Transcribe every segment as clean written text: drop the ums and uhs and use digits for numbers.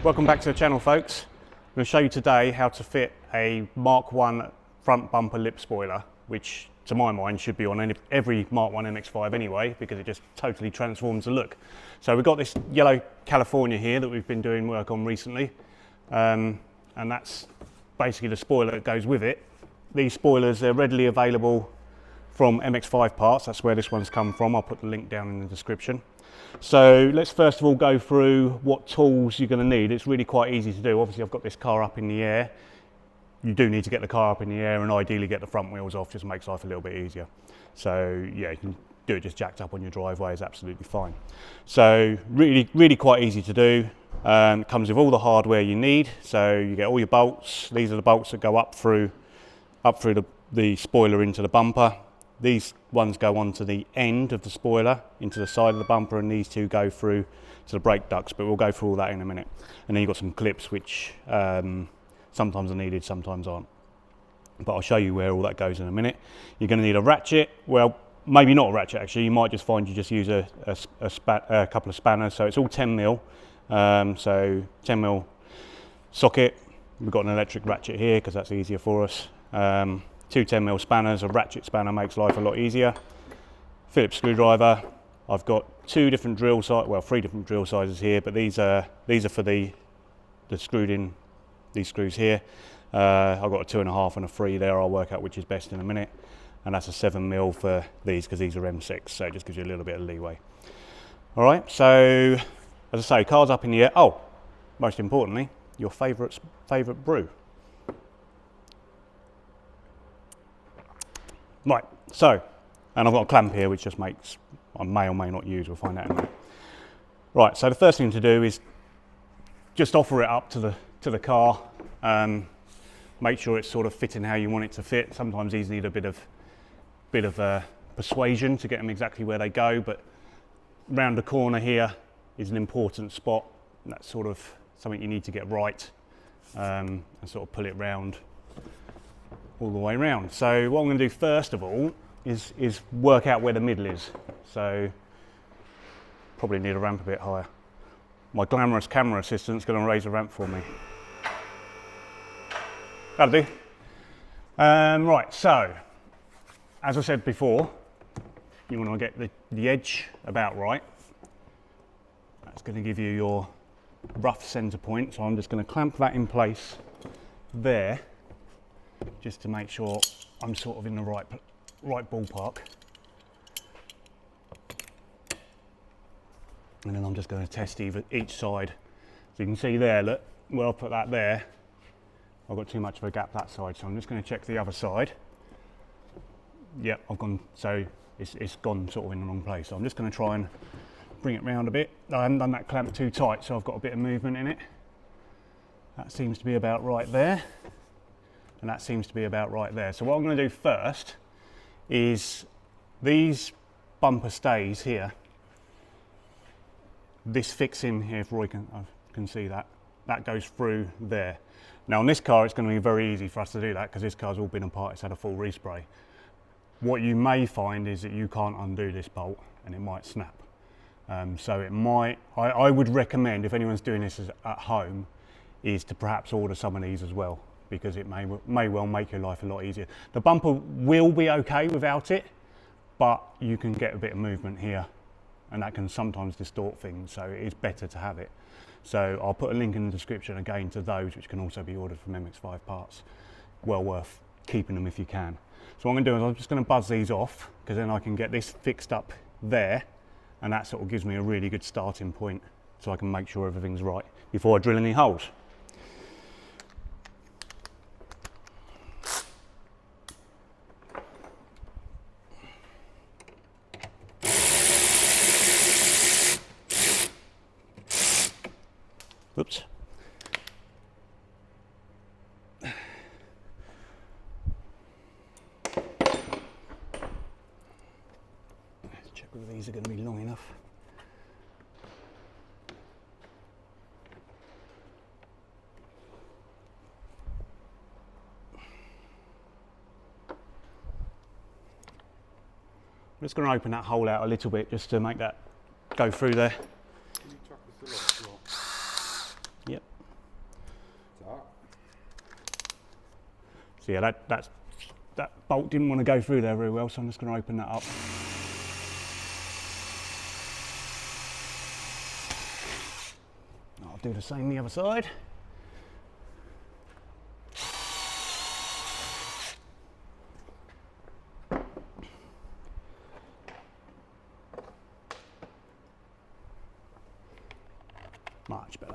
Welcome back to the channel, folks. I'm going to show you today how to fit a Mk1 front bumper lip spoiler, which to my mind should be on every Mk1 MX5 anyway, because it just totally transforms the look. So we've got this yellow California here that we've been doing work on recently, and that's basically the spoiler that goes with it. These spoilers, they're readily available from MX5 Parts. That's where this one's come from. I'll put the link down in the description. So let's first of all go through what tools you're going to need. It's really quite easy to do. Obviously I've got this car up in the air. You do need to get the car up in the air and ideally get the front wheels off, just makes life a little bit easier. So yeah, you can do it just jacked up on your driveway, is absolutely fine. So really quite easy to do. It comes with all the hardware you need. So you get all your bolts. These are the bolts that go up through the spoiler into the bumper. These ones go onto the end of the spoiler, into the side of the bumper, and these two go through to the brake ducts, but we'll go through all that in a minute. And then you've got some clips which sometimes are needed, sometimes aren't. But I'll show you where all that goes in a minute. You're going to need a ratchet. Well, maybe not a ratchet actually. You might just find you just use a couple of spanners. So it's all 10mm. So 10mm socket. We've got an electric ratchet here because that's easier for us. Two 10mm spanners. A ratchet spanner makes life a lot easier. Phillips screwdriver. I've got three different drill sizes here, but these are for the screwed in, these screws here. I've got a 2.5 and a 3 there. I'll work out which is best in a minute. And that's a 7mm for these because these are M6, so it just gives you a little bit of leeway. All right, so as I say, car's up in the air. Oh, most importantly, your favourite brew. Right, so, and I've got a clamp here which just makes, I may or may not use, we'll find out in a minute. Right, so the first thing to do is just offer it up to the car. Make sure it's sort of fitting how you want it to fit. Sometimes these need a bit of persuasion to get them exactly where they go, but round the corner here is an important spot. That's sort of something you need to get right, and sort of pull it round all the way around. So what I'm going to do first of all is work out where the middle is. So probably need a ramp a bit higher. My glamorous camera assistant's going to raise a ramp for me. That'll do. Right, so as I said before, you want to get the edge about right. That's going to give you your rough centre point. So I'm just going to clamp that in place there, just to make sure I'm sort of in the right ballpark. And then I'm just going to test each side. So you can see there, look, where I put that there, I've got too much of a gap that side, so I'm just going to check the other side. Yep, so it's gone sort of in the wrong place. So I'm just going to try and bring it round a bit. I haven't done that clamp too tight, so I've got a bit of movement in it. That seems to be about right there. And that seems to be about right there. So what I'm going to do first is these bumper stays here. This fits in here, if Roy can see that. That goes through there. Now on this car, it's going to be very easy for us to do that because this car's all been apart. It's had a full respray. What you may find is that you can't undo this bolt and it might snap. So it might. I would recommend, if anyone's doing this at home, is to perhaps order some of these as well, because it may well make your life a lot easier. The bumper will be okay without it, but you can get a bit of movement here and that can sometimes distort things, so it is better to have it. So I'll put a link in the description again to those, which can also be ordered from MX5 Parts. Well worth keeping them if you can. So what I'm going to do is I'm just going to buzz these off, because then I can get this fixed up there, and that sort of gives me a really good starting point so I can make sure everything's right before I drill any holes. Oops. Let's check whether these are going to be long enough. I'm just going to open that hole out a little bit just to make that go through there. Can you chuck this a lot? Yep. So yeah, that bolt didn't want to go through there very well, so I'm just going to open that up. I'll do the same the other side. Much better.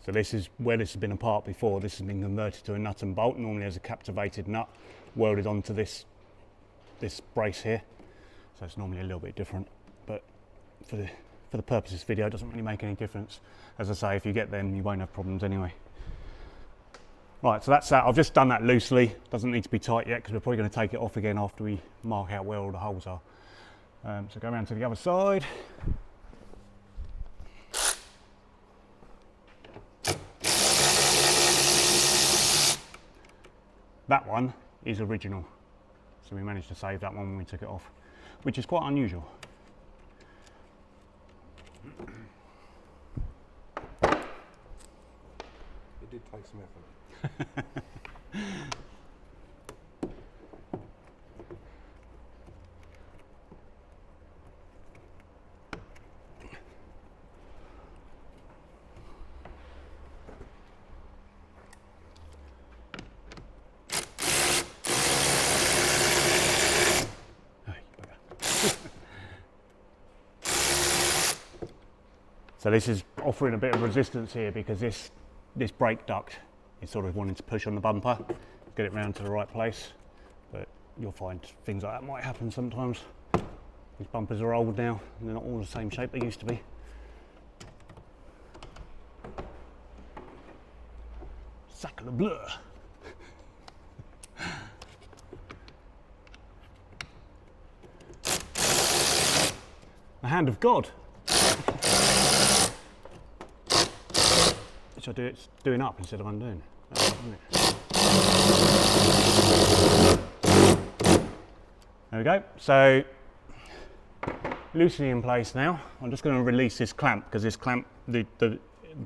So this is where this has been apart before. This has been converted to a nut and bolt. Normally there's a captivated nut welded onto this brace here. So it's normally a little bit different, but for the purpose of this video, it doesn't really make any difference. As I say, if you get them, you won't have problems anyway. Right, so that's that. I've just done that loosely. Doesn't need to be tight yet because we're probably going to take it off again after we mark out where all the holes are. So go around to the other side. That one is original, so we managed to save that one when we took it off, which is quite unusual. It did take some effort. So this is offering a bit of resistance here because this brake duct is sort of wanting to push on the bumper, get it round to the right place, but you'll find things like that might happen sometimes. These bumpers are old now, and they're not all the same shape they used to be. Sacre bleu. The hand of God. Which I do, it's doing up instead of undoing. There we go. So loosely in place now. I'm just going to release this clamp because this clamp, the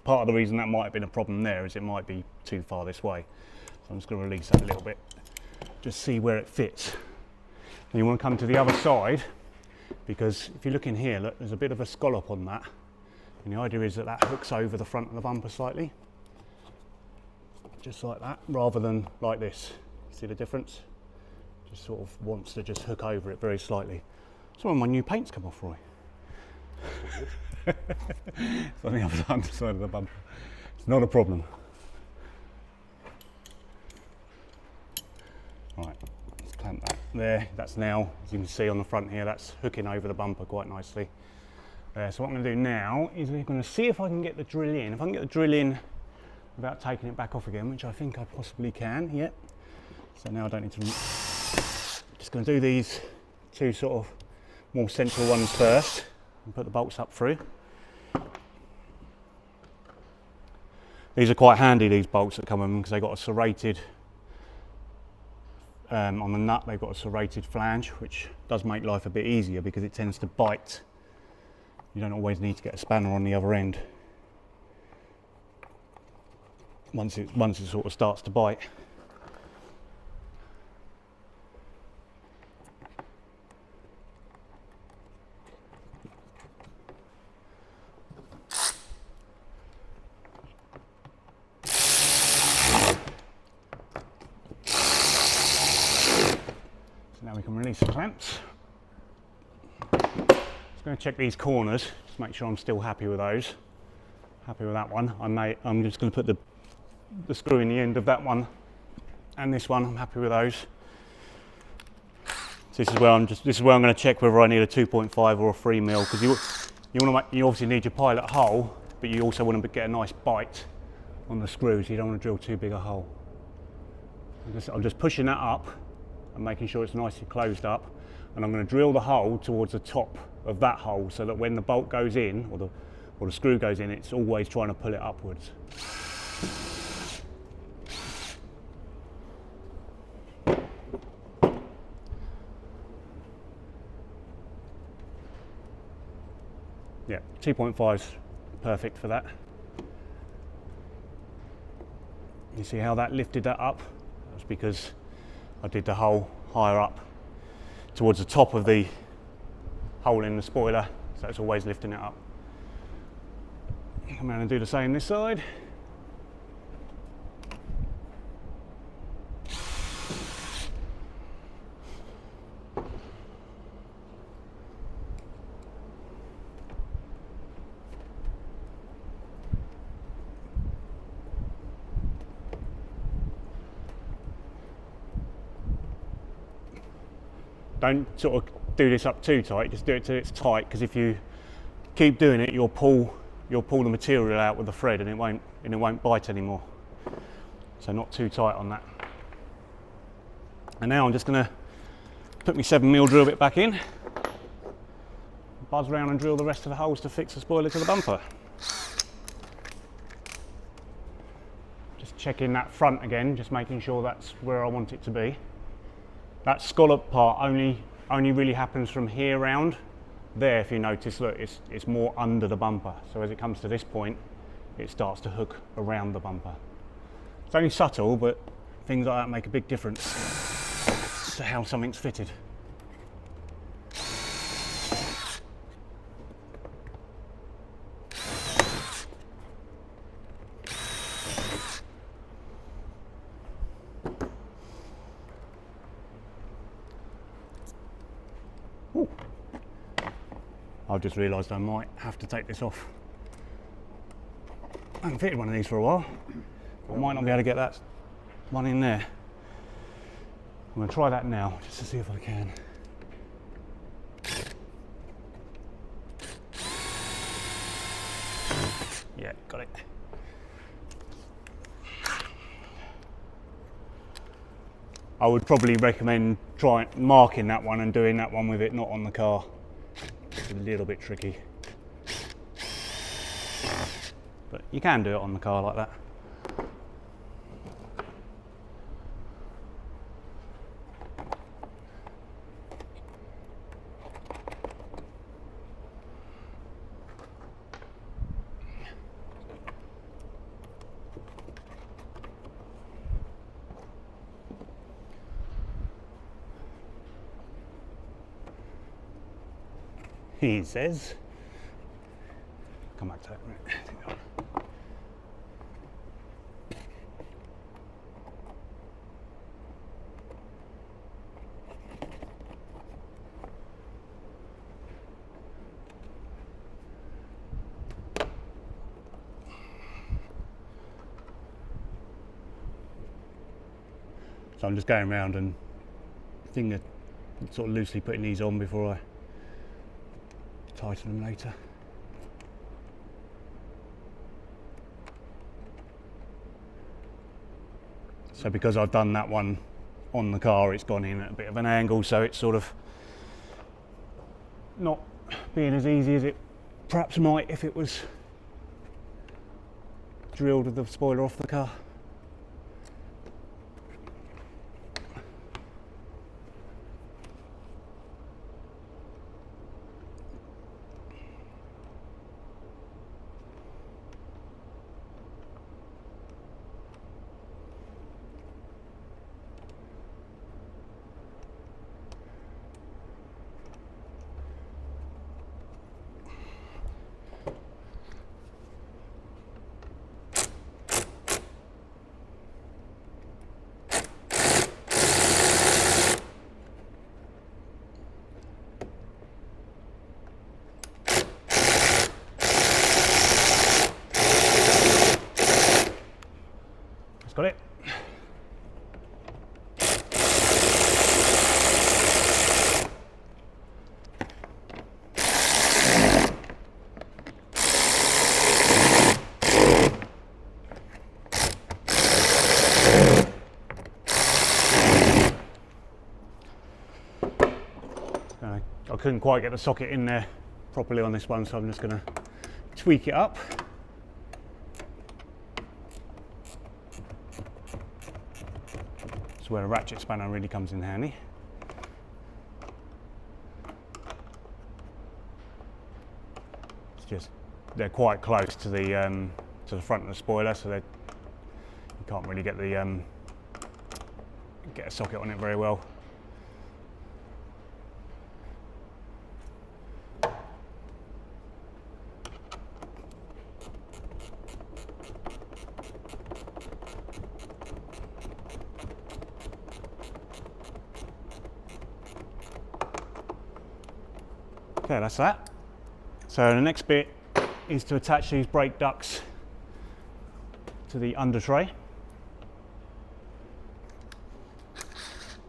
part of the reason that might have been a problem there is it might be too far this way. So I'm just going to release that a little bit, just see where it fits. And you want to come to the other side because if you look in here, look, there's a bit of a scallop on that. And the idea is that that hooks over the front of the bumper slightly, just like that, rather than like this. See the difference? Just sort of wants to just hook over it very slightly. Some of my new paint's come off, Roy. It's on the other side of the bumper. It's not a problem. Right, let's clamp that there. That's now, as you can see on the front here, that's hooking over the bumper quite nicely. So what I'm going to do now is we're going to see if I can get the drill in. If I can get the drill in without taking it back off again, which I think I possibly can, yep. So now I don't need to, just going to do these two sort of more central ones first and put the bolts up through. These are quite handy, these bolts that come in because they've got a serrated, on the nut they've got a serrated flange, which does make life a bit easier because it tends to bite. You don't always need to get a spanner on the other end once it sort of starts to bite. So now we can release the clamps. I'm going to check these corners, just make sure I'm still happy with those. Happy with that one. I'm just going to put the screw in the end of that one and this one. I'm happy with those. So this is where I'm going to check whether I need a 2.5 or a 3 mil because you obviously need your pilot hole, but you also want to get a nice bite on the screw, so you don't want to drill too big a hole. I'm just pushing that up and making sure it's nicely closed up, and I'm going to drill the hole towards the top of that hole so that when the bolt goes in or the screw goes in, it's always trying to pull it upwards. Yeah, 2.5's perfect for that. You see how that lifted that up? That's because I did the hole higher up towards the top of the hole in the spoiler, so it's always lifting it up. Come around and do the same this side. Don't sort of do this up too tight, just do it till it's tight, because if you keep doing it, you'll pull the material out with the thread and it won't bite anymore. So not too tight on that. And now I'm just going to put my 7mm drill bit back in, buzz around and drill the rest of the holes to fix the spoiler to the bumper. Just checking that front again, just making sure that's where I want it to be. That scallop part only really happens from here round. There, if you notice, look, it's more under the bumper. So as it comes to this point, it starts to hook around the bumper. It's only subtle, but things like that make a big difference to how something's fitted. Ooh. I've just realised I might have to take this off. I haven't fitted one of these for a while. I might not be able to get that one in there. I'm going to try that now, just to see if I can. Yeah, got it. I would probably recommend marking that one and doing that one with it not on the car. It's a little bit tricky. But you can do it on the car like that. He says. Come back to that in a minute. So I'm just going around and sort of loosely putting these on before I tighten them later. So because I've done that one on the car, it's gone in at a bit of an angle, so it's sort of not being as easy as it perhaps might if it was drilled with the spoiler off the car. Got it. I couldn't quite get the socket in there properly on this one, so I'm just going to tweak it up. That's where a ratchet spanner really comes in handy. It's just, they're quite close to the front of the spoiler, so you can't really get the get a socket on it very well. Okay, that's that. So the next bit is to attach these brake ducts to the under tray.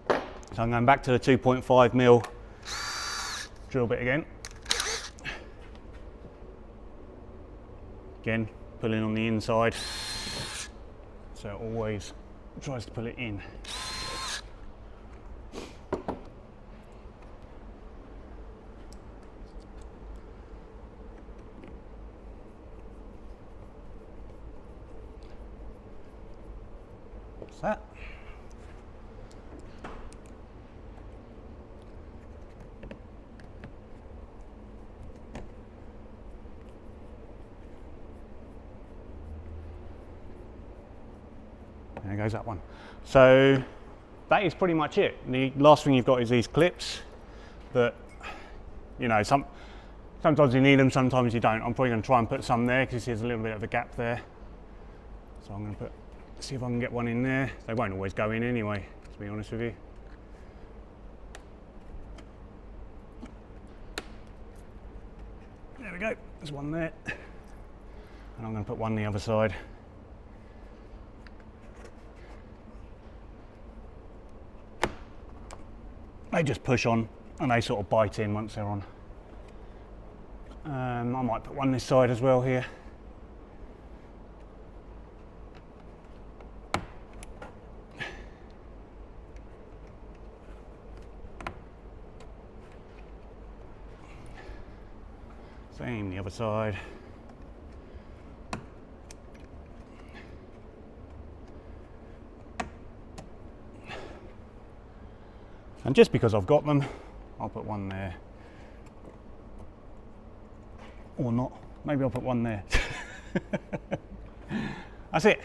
So I'm going back to the 2.5mm drill bit again. Again, pulling on the inside, so it always tries to pull it in. That's that. There goes that one. So that is pretty much it. The last thing you've got is these clips that, you know, sometimes you need them, sometimes you don't. I'm probably going to try and put some there because there's a little bit of a gap there. So I'm going to see if I can get one in there. They won't always go in anyway, to be honest with you. There we go, there's one there. And I'm going to put one on the other side. They just push on and they sort of bite in once they're on. I might put one this side as well here. Same the other side. And just because I've got them, I'll put one there. Or not. Maybe I'll put one there. That's it.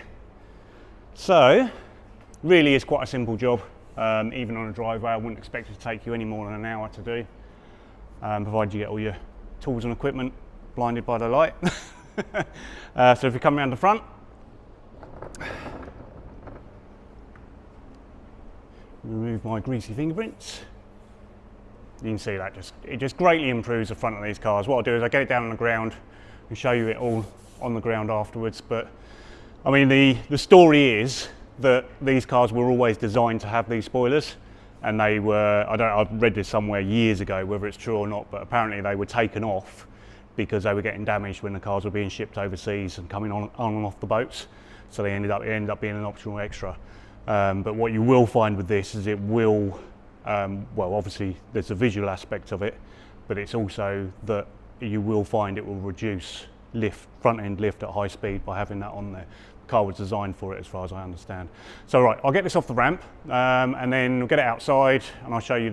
So, really is quite a simple job. Even on a driveway, I wouldn't expect it to take you any more than an hour to do. Provided you get all your tools and equipment blinded by the light. So if you come around the front, remove my greasy fingerprints. You can see that it just greatly improves the front of these cars. What I'll do is I'll get it down on the ground and show you it all on the ground afterwards. But I mean, the story is that these cars were always designed to have these spoilers, and they were, I've read this somewhere years ago, whether it's true or not, but apparently they were taken off because they were getting damaged when the cars were being shipped overseas and coming on and off the boats. So it ended up being an optional extra. But what you will find with this is it will, well, obviously there's a visual aspect of it, but it's also that you will find it will reduce front end lift at high speed by having that on there. The car was designed for it as far as I understand. So right, I'll get this off the ramp and then we'll get it outside and I'll show you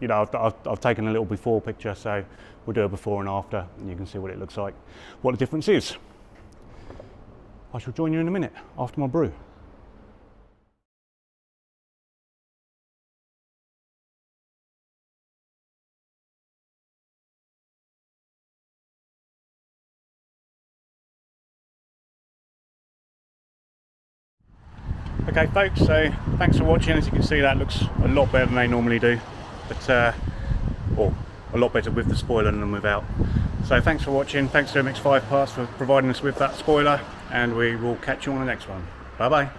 I've taken a little before picture, so we'll do a before and after and you can see what it looks like, what the difference is. I shall join you in a minute after my brew. Okay folks, so thanks for watching. As you can see, that looks a lot better than they normally do, but or a lot better with the spoiler than without. So thanks for watching, thanks to MX5 Parts for providing us with that spoiler, and we will catch you on the next one. Bye bye.